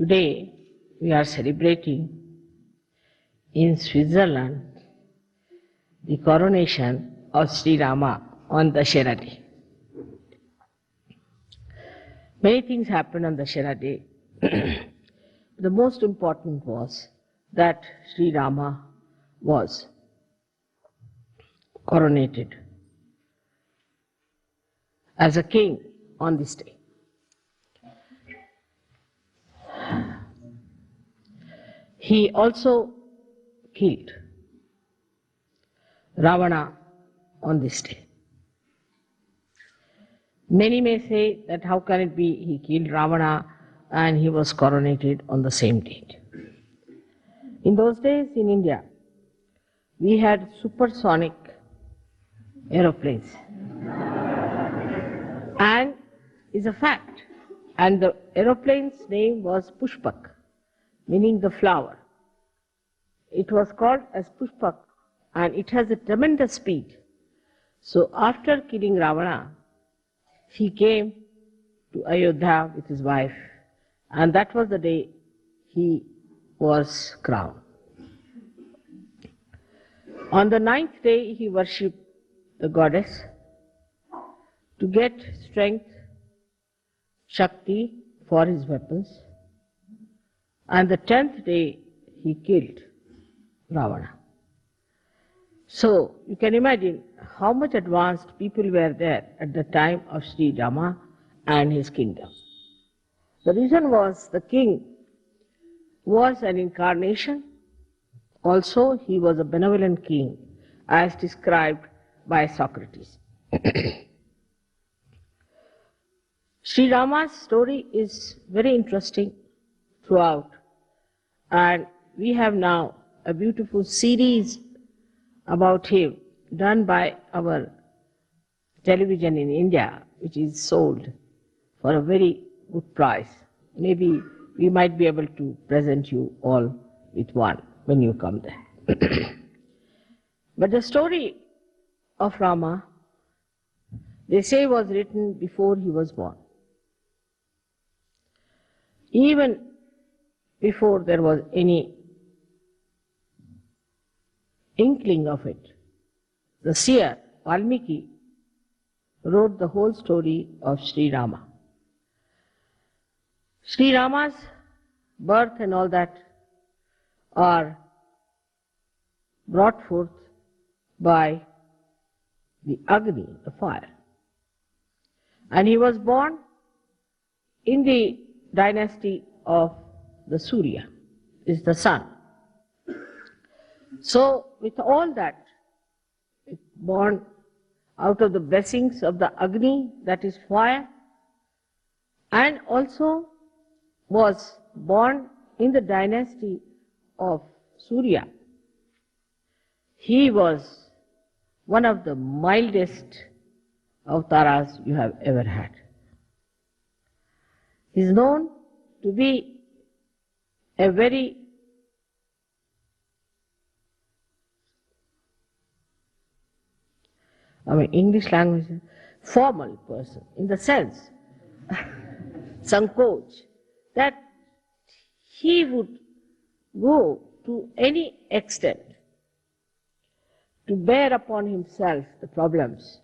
Today we are celebrating in Switzerland the coronation of Sri Rama on Dashera Day. Many things happened on Dashera Day. The most important was that Sri Rama was coronated as a king on this day. He also killed Ravana on this day. Many may say that how can it be he killed Ravana and he was coronated on the same date. In those days in India, we had supersonic aeroplanes. And it's a fact. And the aeroplane's name was Pushpak, meaning the flower. It was called as Pushpak and it has a tremendous speed. So after killing Ravana, he came to Ayodhya with his wife, and that was the day he was crowned. On the 9th day, he worshipped the goddess to get strength, Shakti for his weapons, and the 10th day, he killed Ravana. So, you can imagine how much advanced people were there at the time of Sri Rama and his kingdom. The reason was the king was an incarnation. Also, he was a benevolent king, as described by Socrates. Sri Rama's story is very interesting throughout, and we have now a beautiful series about him done by our television in India, which is sold for a very good price. Maybe we might be able to present you all with one when you come there. But the story of Rama, they say, was written before he was born. Even before there was any inkling of it, the seer Valmiki wrote the whole story of Sri Rama. Sri Rama's birth and all that are brought forth by the Agni, the fire. And he was born in the dynasty of the Surya, is the sun. So, with all that, born out of the blessings of the Agni, that is fire, and also was born in the dynasty of Surya. He was one of the mildest avataras you have ever had. He is known to be a very English language, formal person, in the sense, Sankoch, that he would go to any extent to bear upon himself the problems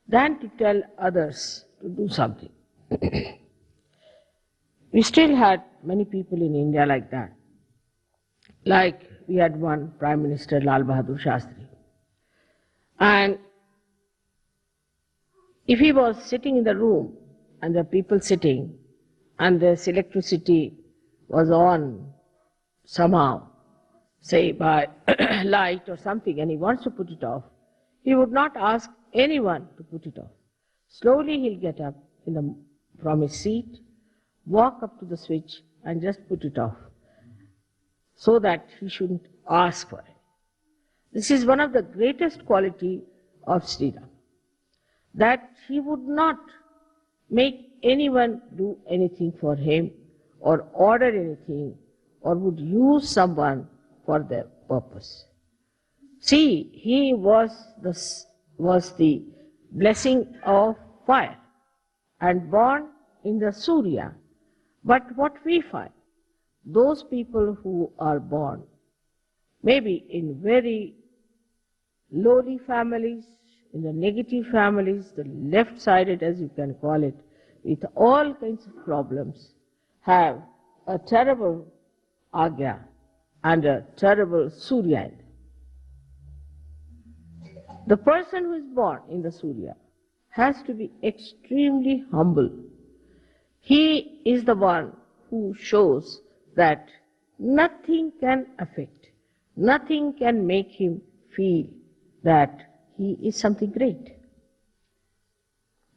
than to tell others to do something. We still had many people in India like that. Like we had one Prime Minister, Lal Bahadur Shastri. And if he was sitting in the room and there were people sitting and this electricity was on somehow, say by light or something, and he wants to put it off, he would not ask anyone to put it off. Slowly he'll get up from his seat, walk up to the switch and just put it off, so that he shouldn't ask for it. This is one of the greatest quality of Sri Rama, that he would not make anyone do anything for him or order anything or would use someone for their purpose. See, he was the blessing of fire and born in the Surya. But what we find, those people who are born, maybe in very lowly families, in the negative families, the left-sided as you can call it, with all kinds of problems, have a terrible agya and a terrible Surya. The person who is born in the Surya has to be extremely humble. He is the one who shows that nothing can affect, nothing can make him feel that he is something great.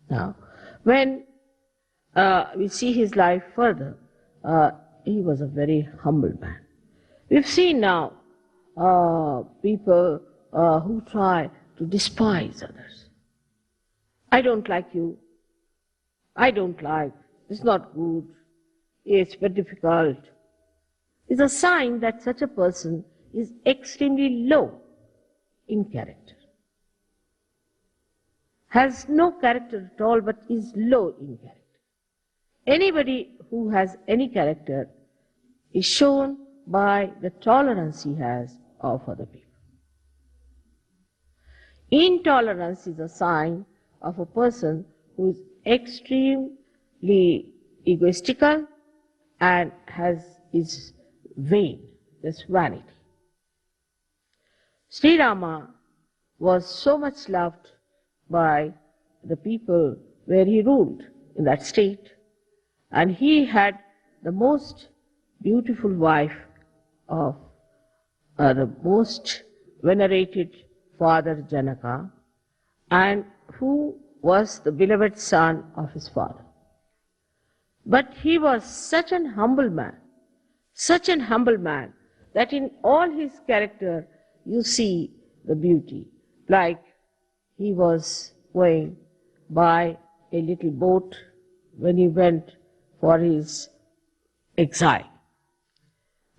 Now, when we see his life further, he was a very humble man. We've seen now people who try to despise others. I don't like you. I don't like. It's not good. It's very difficult. It's a sign that such a person is extremely low in character. Has no character at all, but is low in character. Anybody who has any character is shown by the tolerance he has of other people. Intolerance is a sign of a person who is extremely egoistical and is vain, this vanity. Sri Rama was so much loved by the people where he ruled in that state, and he had the most beautiful wife of the most venerated father Janaka, and who was the beloved son of his father. But he was such an humble man, that in all his character you see the beauty. Like he was going by a little boat when he went for his exile.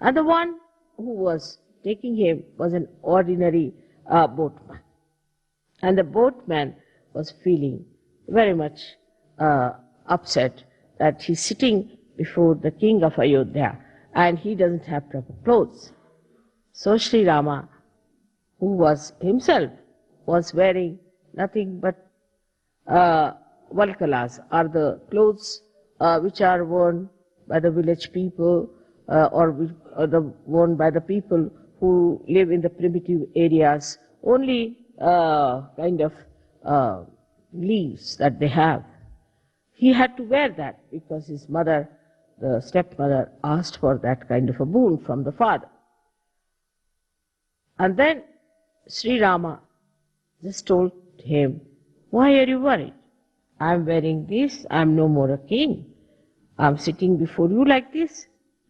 And the one who was taking him was an ordinary boatman. And the boatman was feeling very much upset that he's sitting before the king of Ayodhya and he doesn't have proper clothes. So Sri Rama, who was himself, was wearing nothing but valkalas, are the clothes which are worn by the village people or worn by the people who live in the primitive areas, only kind of leaves that they have. He had to wear that because his mother, the stepmother, asked for that kind of a boon from the father. And then Sri Rama just told him, "Why are you worried? I'm wearing this, I'm no more a king. I'm sitting before you like this.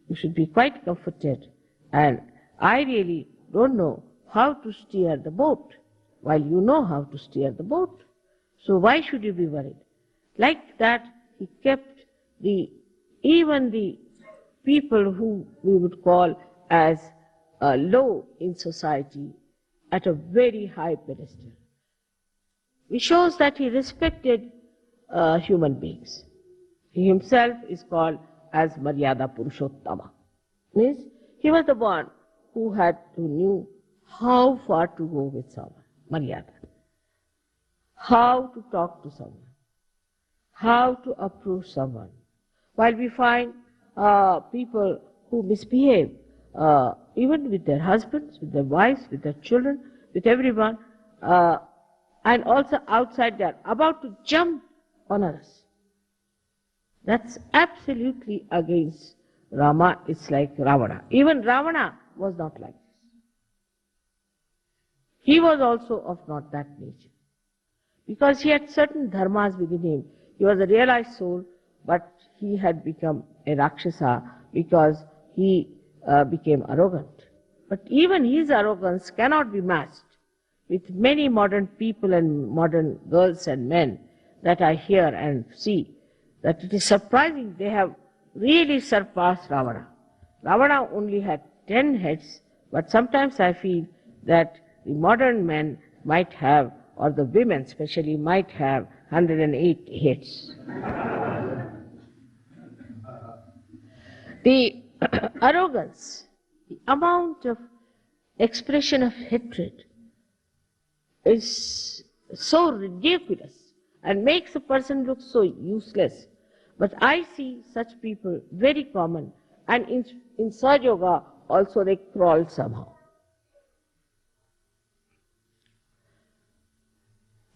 You should be quite comforted. And I really don't know how to steer the boat, while you know how to steer the boat. So why should you be worried?" Like that, he kept even the people who we would call as low in society at a very high pedestal. It shows that he respected human beings. He himself is called as Maryada Purushottama. Means he was the one who knew how far to go with someone, Maryada. How to talk to someone. How to approach someone. While we find people who misbehave, even with their husbands, with their wives, with their children, with everyone, and also outside they are about to jump on others. That's absolutely against Rama. It's like Ravana. Even Ravana was not like this. He was also of not that nature. Because he had certain dharmas within him. He was a realized soul, but he had become a Rakshasa because he became arrogant. But even his arrogance cannot be matched with many modern people and modern girls and men that I hear and see, that it is surprising they have really surpassed Ravana. Ravana only had 10 heads, but sometimes I feel that the modern men might have, or the women especially, might have 108 heads. The arrogance, the amount of expression of hatred is so ridiculous and makes a person look so useless. But I see such people very common, and in Sahaja Yoga also they crawl somehow.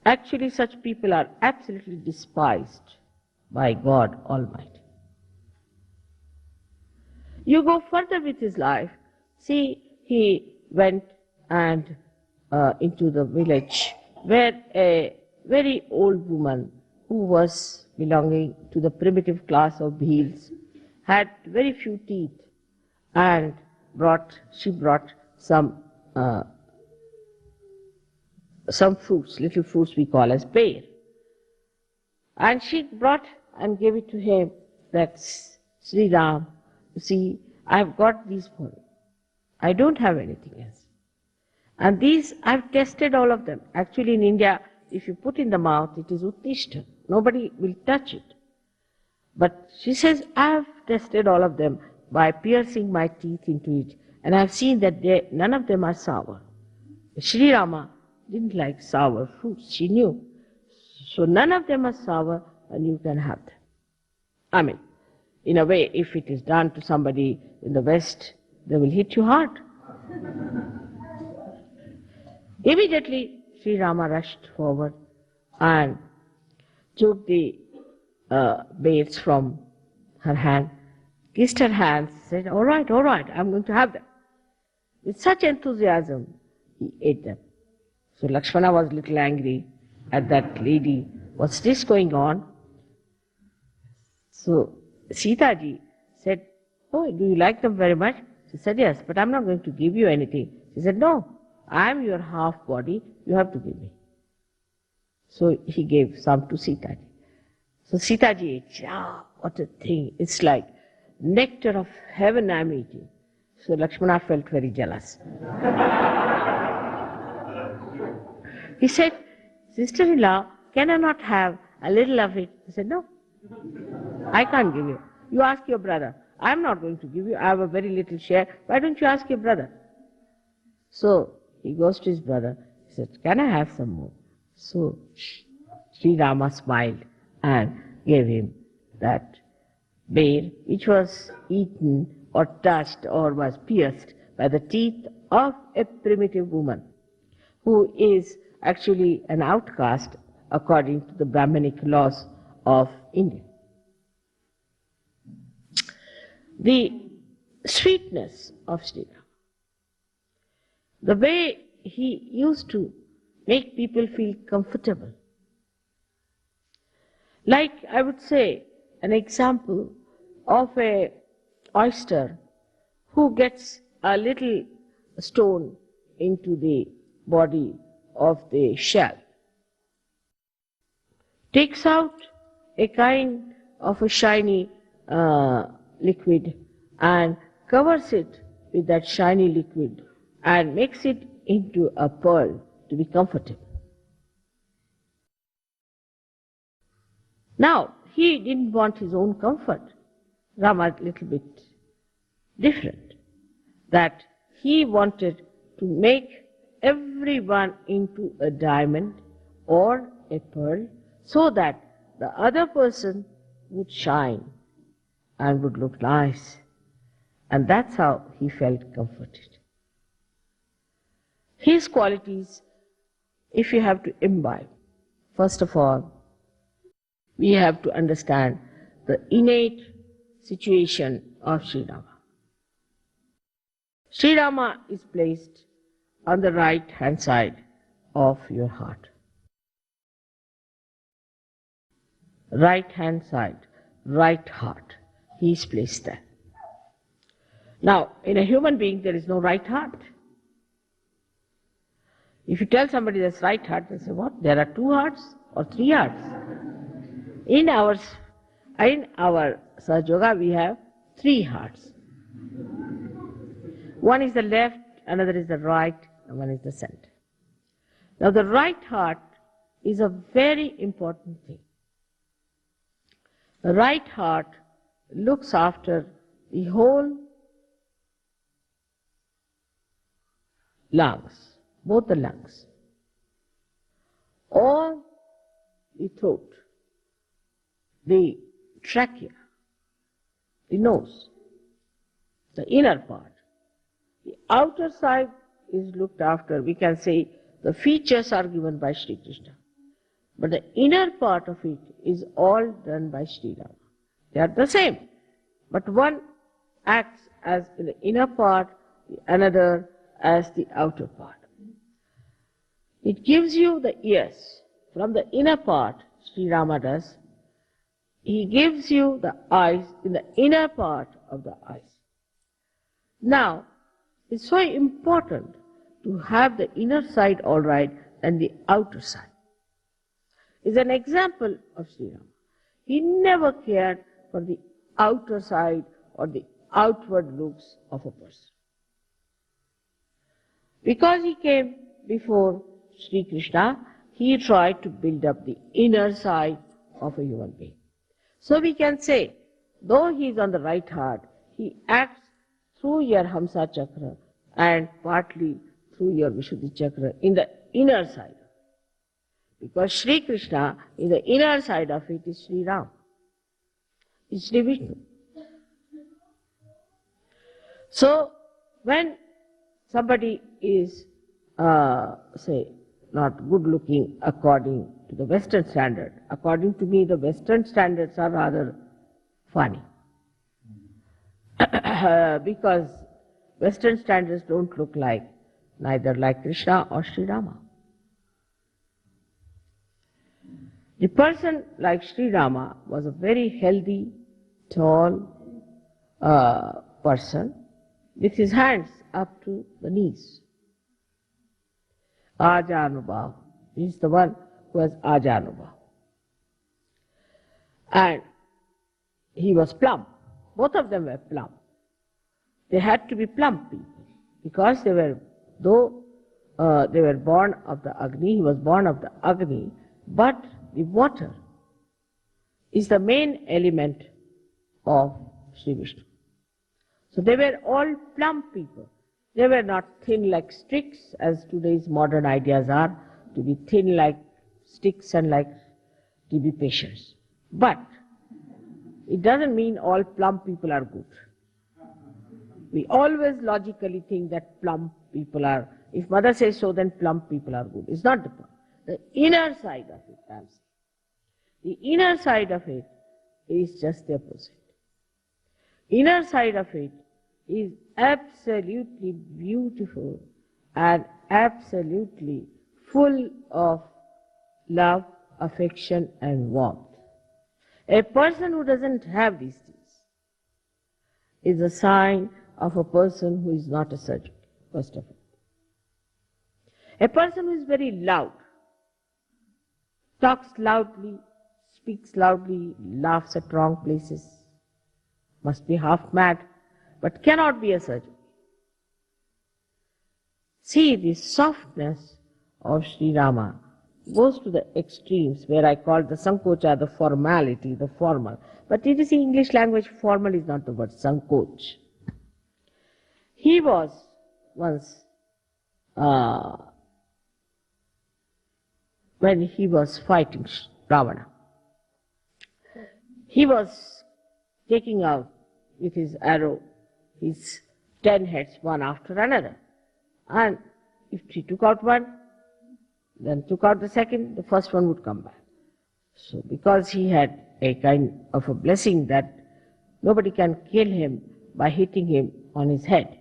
Actually, such people are absolutely despised by God Almighty. You go further with his life. See, he went and into the village where a very old woman who was belonging to the primitive class of Bhils had very few teeth, and she brought some fruits, little fruits we call as pear. And she brought and gave it to him, that Shri Ram, see, I've got these for you. I don't have anything else. And these, I've tested all of them. Actually in India, if you put in the mouth, it is uttishta. Nobody will touch it. But she says, I've tested all of them by piercing my teeth into it, and I've seen that none of them are sour. Shri Rama didn't like sour fruits, she knew. So none of them are sour, and you can have them. I mean, in a way, if it is done to somebody in the West, they will hit you hard. Immediately, Sri Rama rushed forward and took the beads from her hand, kissed her hands, said, all right, I'm going to have them. With such enthusiasm, he ate them. So Lakshmana was a little angry at that lady. What's this going on? So Sita ji said, oh, do you like them very much? She said, yes, but I'm not going to give you anything. She said, no, I'm your half body, you have to give me. So he gave some to Sita ji. So Sita ji ate, what a thing, it's like nectar of heaven I'm eating. So Lakshmana felt very jealous. He said, sister-in-law, can I not have a little of it? He said, no, I can't give you. You ask your brother. I'm not going to give you. I have a very little share. Why don't you ask your brother? So he goes to his brother. He said, can I have some more? So Sri Rama smiled and gave him that bear, which was eaten or touched or was pierced by the teeth of a primitive woman who is actually an outcast according to the Brahmanic laws of India. The sweetness of Shri Rama, the way he used to make people feel comfortable. Like, I would say, an example of a oyster who gets a little stone into the body of the shell, takes out a kind of a shiny liquid and covers it with that shiny liquid and makes it into a pearl to be comfortable. Now, he didn't want his own comfort. Rama a little bit different, that he wanted to make everyone into a diamond or a pearl so that the other person would shine and would look nice. And that's how he felt comforted. His qualities, if you have to imbibe, first of all, we have to understand the innate situation of Sri Rama. Sri Rama is placed on the right hand side of your heart. Right hand side, right heart. He is placed there. Now, in a human being, there is no right heart. If you tell somebody there's right heart, they say, what? There are 2 hearts or 3 hearts? In our Sahaja Yoga, we have 3 hearts. One is the left, another is the right, and one is the center. Now, the right heart is a very important thing. The right heart looks after the whole lungs, both the lungs, all the throat, the trachea, the nose, the inner part. The outer side is looked after. We can say the features are given by Shri Krishna. But the inner part of it is all done by Sri Rama. They are the same. But one acts as the inner part, the another as the outer part. It gives you the ears. From the inner part, Sri Rama does. He gives you the eyes in the inner part of the eyes. Now, it's so important to have the inner side all right and the outer side. Is an example of Sri Rama. He never cared for the outer side or the outward looks of a person. Because he came before Sri Krishna, he tried to build up the inner side of a human being. So we can say, though he is on the right heart, he acts through your Hamsa Chakra and partly through your Vishuddhi Chakra in the inner side. Because Sri Krishna, in the inner side of it, is Sri Ram, is Sri Vishnu. So, when somebody is, say, not good looking according to the Western standard, according to me, the Western standards are rather funny. Because Western standards don't look like, neither like Krishna or Sri Rama. The person like Sri Rama was a very healthy, tall person with his hands up to the knees. Ajanubhav. He is the one who has Ajanubhav. And he was plump. Both of them were plump. They had to be plump people because they were, though they were born of the Agni, he was born of the Agni, but the water is the main element of Sri Vishnu. So they were all plump people. They were not thin like sticks, as today's modern ideas are, to be thin like sticks and like to be patients. But it doesn't mean all plump people are good. We always logically think that plump people are, if mother says so, then plump people are good. It's not the point. The inner side of it, I'm saying. The inner side of it is just the opposite. Inner side of it is absolutely beautiful and absolutely full of love, affection and warmth. A person who doesn't have these things is a sign of a person who is not a surgeon, first of all. A person who is very loud, talks loudly, speaks loudly, laughs at wrong places, must be half mad, but cannot be a surgeon. See, the softness of Sri Rama goes to the extremes where I call the sankocha, the formality, the formal. But it is in English language, formal is not the word, sankoch. He was once, when he was fighting Ravana, he was taking out with his arrow his 10 heads one after another. And if he took out one, then took out the second, the first one would come back. So because he had a kind of a blessing that nobody can kill him by hitting him on his head.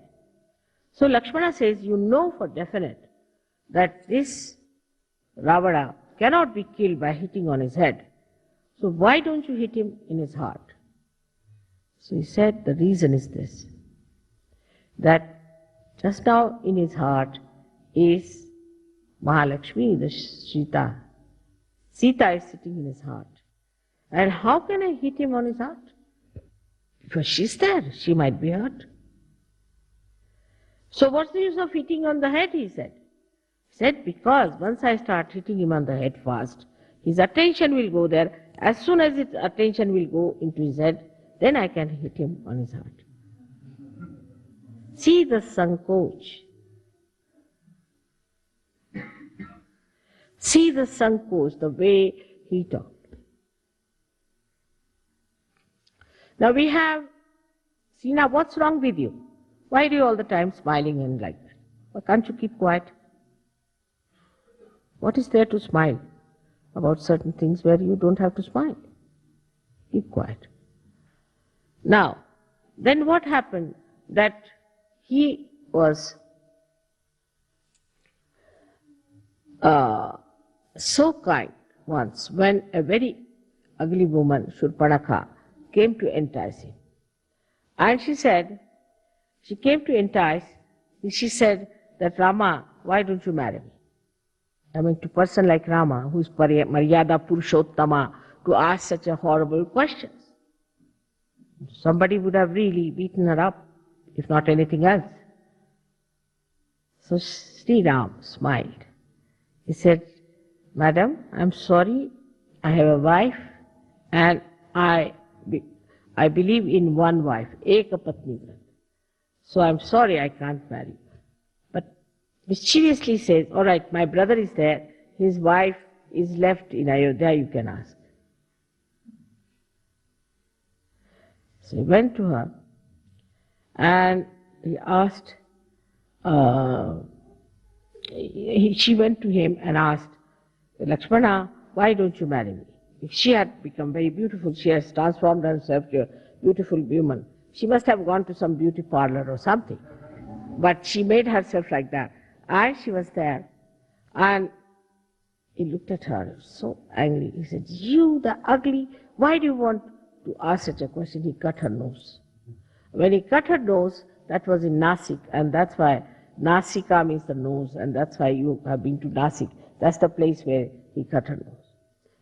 So Lakshmana says, you know for definite that this Ravana cannot be killed by hitting on his head. So why don't you hit him in his heart? So he said, the reason is this, that just now in his heart is Mahalakshmi, the Sita. Sita is sitting in his heart. And how can I hit him on his heart? Because she's there, she might be hurt. So what's the use of hitting on the head, he said. He said, because once I start hitting him on the head fast, his attention will go there. As soon as his attention will go into his head, then I can hit him on his heart. See the sankoch. See the Sankoch, the way he talked. Now we have, see now what's wrong with you? Why are you all the time smiling and like that? Why can't you keep quiet? What is there to smile about certain things where you don't have to smile? Keep quiet. Now, then what happened? That he was so kind once when a very ugly woman, Shurpanakha, came to entice him. And she said, she came to entice, she said that Rama, why don't you marry me? I mean, to a person like Rama, who is Maryada Purushottama, to ask such a horrible question. Somebody would have really beaten her up, if not anything else. So Sri Ram smiled. He said, Madam, I'm sorry, I have a wife and I believe in one wife, Eka Patni Vrat. So I'm sorry I can't marry. But mischievously says, all right, my brother is there, his wife is left in Ayodhya, you can ask. So he went to her and he asked, she went to him and asked, Lakshmana, why don't you marry me? If she had become very beautiful, she has transformed herself to a beautiful woman, she must have gone to some beauty parlor or something. But she made herself like that. And she was there. And he looked at her, so angry. He said, you, the ugly, why do you want to ask such a question? He cut her nose. When he cut her nose, that was in Nasik, and that's why Nasika means the nose, and that's why you have been to Nasik. That's the place where he cut her nose.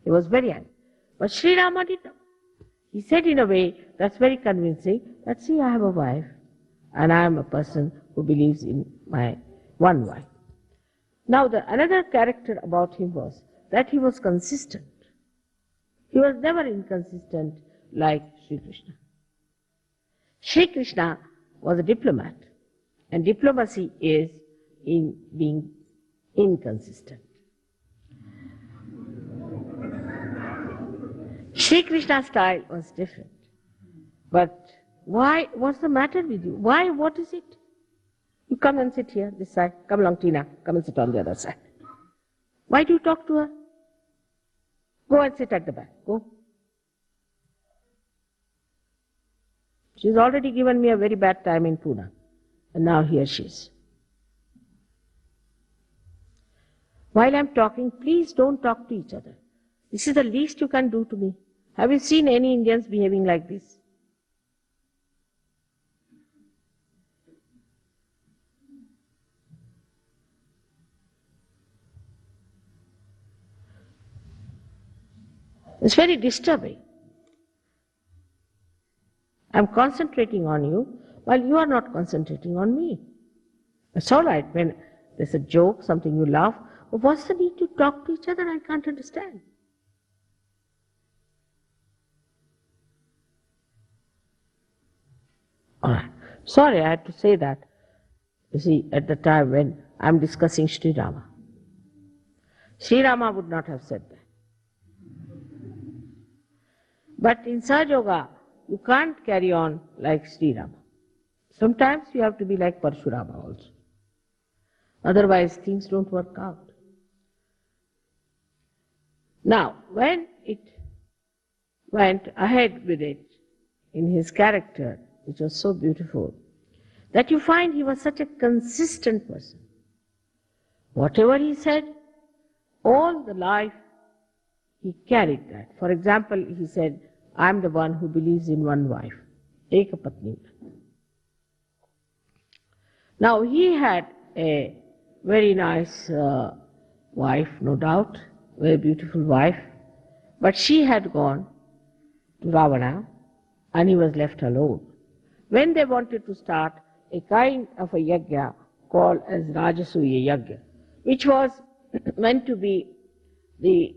He was very angry. But Sri Rama did not. He said in a way that's very convincing that, see, I have a wife and I am a person who believes in my one wife. Now another character about him was that he was consistent. He was never inconsistent like Sri Krishna. Sri Krishna was a diplomat, and diplomacy is in being inconsistent. Sri Krishna's style was different. But why? What's the matter with you? Why? What is it? You come and sit here, this side. Come along, Tina. Come and sit on the other side. Why do you talk to her? Go and sit at the back. Go. She's already given me a very bad time in Pune. And now here she is. While I'm talking, please don't talk to each other. This is the least you can do to me. Have you seen any Indians behaving like this? It's very disturbing. I'm concentrating on you while you are not concentrating on me. It's all right when there's a joke, something you laugh, but what's the need to talk to each other? I can't understand. All right. Sorry, I had to say that. You see, at the time when I'm discussing Sri Rama. Sri Rama would not have said that. But in Sahaja Yoga, you can't carry on like Sri Rama. Sometimes you have to be like Parshurama also. Otherwise, things don't work out. Now, when it went ahead with it in his character, which was so beautiful, that you find he was such a consistent person. Whatever he said, all the life, he carried that. For example, he said, I'm the one who believes in one wife, Eka Patni. Now, he had a very nice wife, no doubt, very beautiful wife, but she had gone to Ravana and he was left alone. When they wanted to start a kind of a yajna called as Rajasuya Yajna, which was meant to be the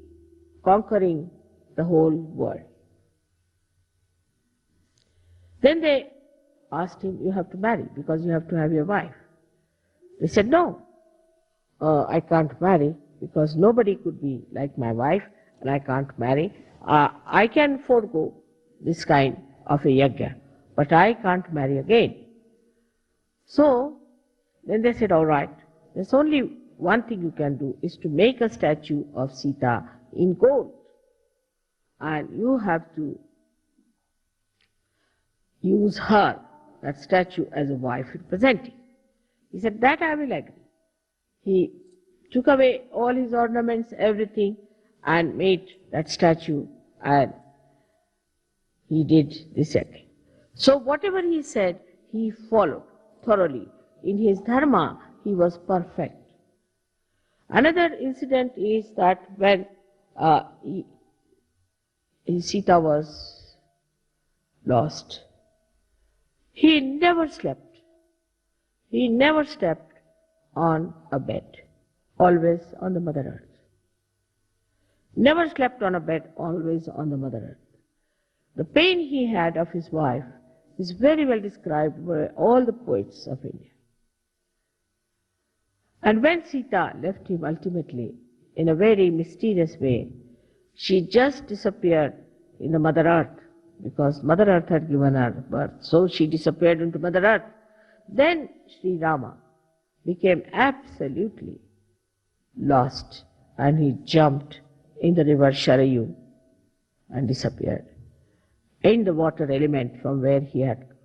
conquering the whole world. Then they asked him, you have to marry because you have to have your wife. He said, no, I can't marry because nobody could be like my wife and I can't marry. I can forego this kind of a yajna, but I can't marry again. So then they said, all right, there's only one thing you can do is to make a statue of Sita in gold. And you have to use her, that statue, as a wife representing. He said, that I will agree. He took away all his ornaments, everything, and made that statue, and he did this again. So whatever he said, he followed thoroughly. In his dharma, he was perfect. Another incident is that when Sita was lost, he never slept. He never slept on a bed, always on the Mother Earth. Never slept on a bed, always on the Mother Earth. The pain he had of his wife is very well described by all the poets of India. And when Sita left him ultimately, in a very mysterious way, she just disappeared in the Mother Earth, because Mother Earth had given her birth. So she disappeared into Mother Earth. Then Sri Rama became absolutely lost, and he jumped in the river Sharayu and disappeared in the water element from where he had come.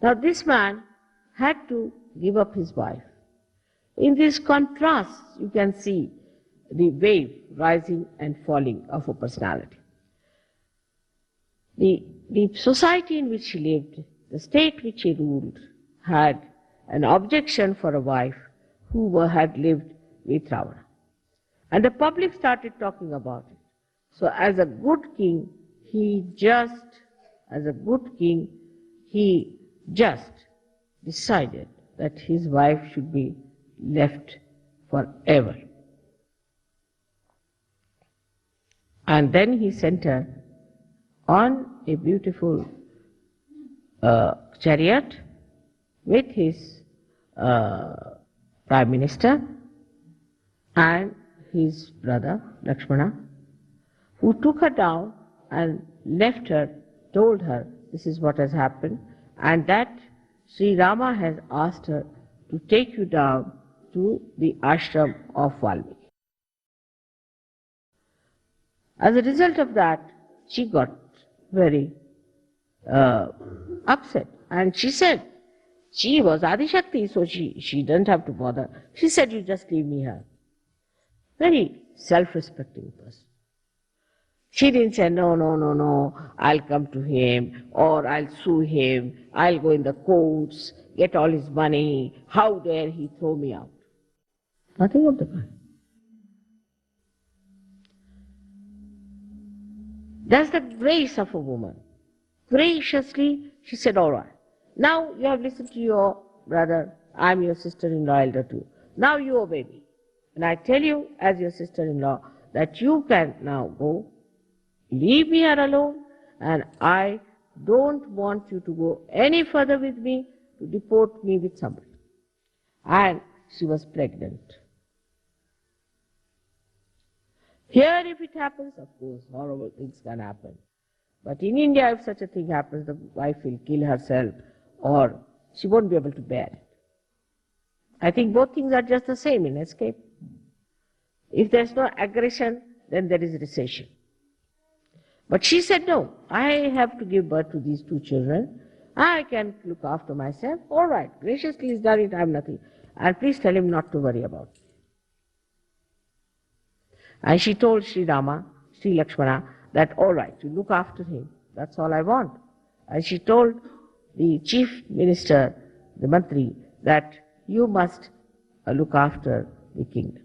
Now this man had to give up his wife. In this contrast, you can see the wave rising and falling of a personality. The society in which he lived, the state which he ruled, had an objection for a wife who had lived with Ravana. And the public started talking about it. So as a good king, he just decided that his wife should be left forever. And then he sent her on a beautiful chariot with his prime minister and his brother Lakshmana, who took her down and left her, told her this is what has happened, and that Sri Rama has asked her to take you down to the ashram of Valmiki. As a result of that, she got very upset, and she said, she was Adi Shakti, so she didn't have to bother. She said, you just leave me here. Very self-respecting person. She didn't say, no, I'll come to him, or I'll sue him, I'll go in the courts, get all his money, how dare he throw me out. Nothing of the kind. That's the grace of a woman. Graciously, she said, all right, now you have listened to your brother, I'm your sister-in-law elder too. Now you obey me. And I tell you, as your sister-in-law, that you can now go, leave me here alone, and I don't want you to go any further with me to deport me with somebody. And she was pregnant. Here if it happens, of course, horrible things can happen. But in India, if such a thing happens, the wife will kill herself or she won't be able to bear it. I think both things are just the same in escape. If there's no aggression, then there is recession. But she said, no, I have to give birth to these two children. I can look after myself. All right, graciously he's done it, I have nothing. And please tell him not to worry about it. And she told Sri Rama, Sri Lakshmana, that all right, you look after him. That's all I want. And she told the chief minister, the mantri, that you must look after the kingdom.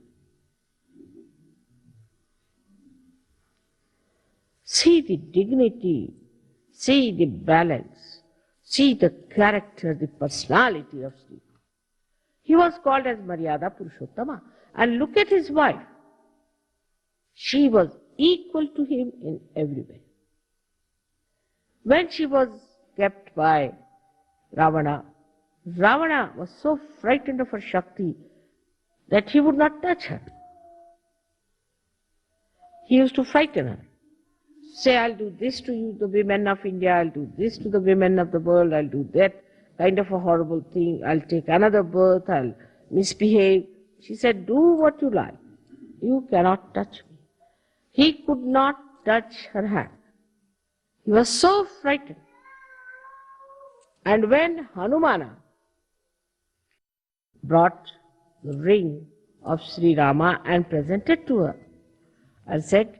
See the dignity, see the balance, see the character, the personality of Shri. He was called as Maryada Purushottama. And look at his wife. She was equal to him in every way. When she was kept by Ravana, Ravana was so frightened of her Shakti that he would not touch her. He used to frighten her. Say, I'll do this to you, the women of India, I'll do this to the women of the world, I'll do that kind of a horrible thing, I'll take another birth, I'll misbehave. She said, do what you like. You cannot touch me. He could not touch her hand. He was so frightened. And when Hanumana brought the ring of Sri Rama and presented to her and said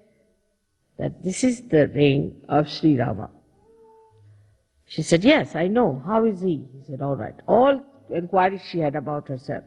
that this is the ring of Sri Rama. She said, yes, I know. How is he? He said, all right. All inquiries she had about herself.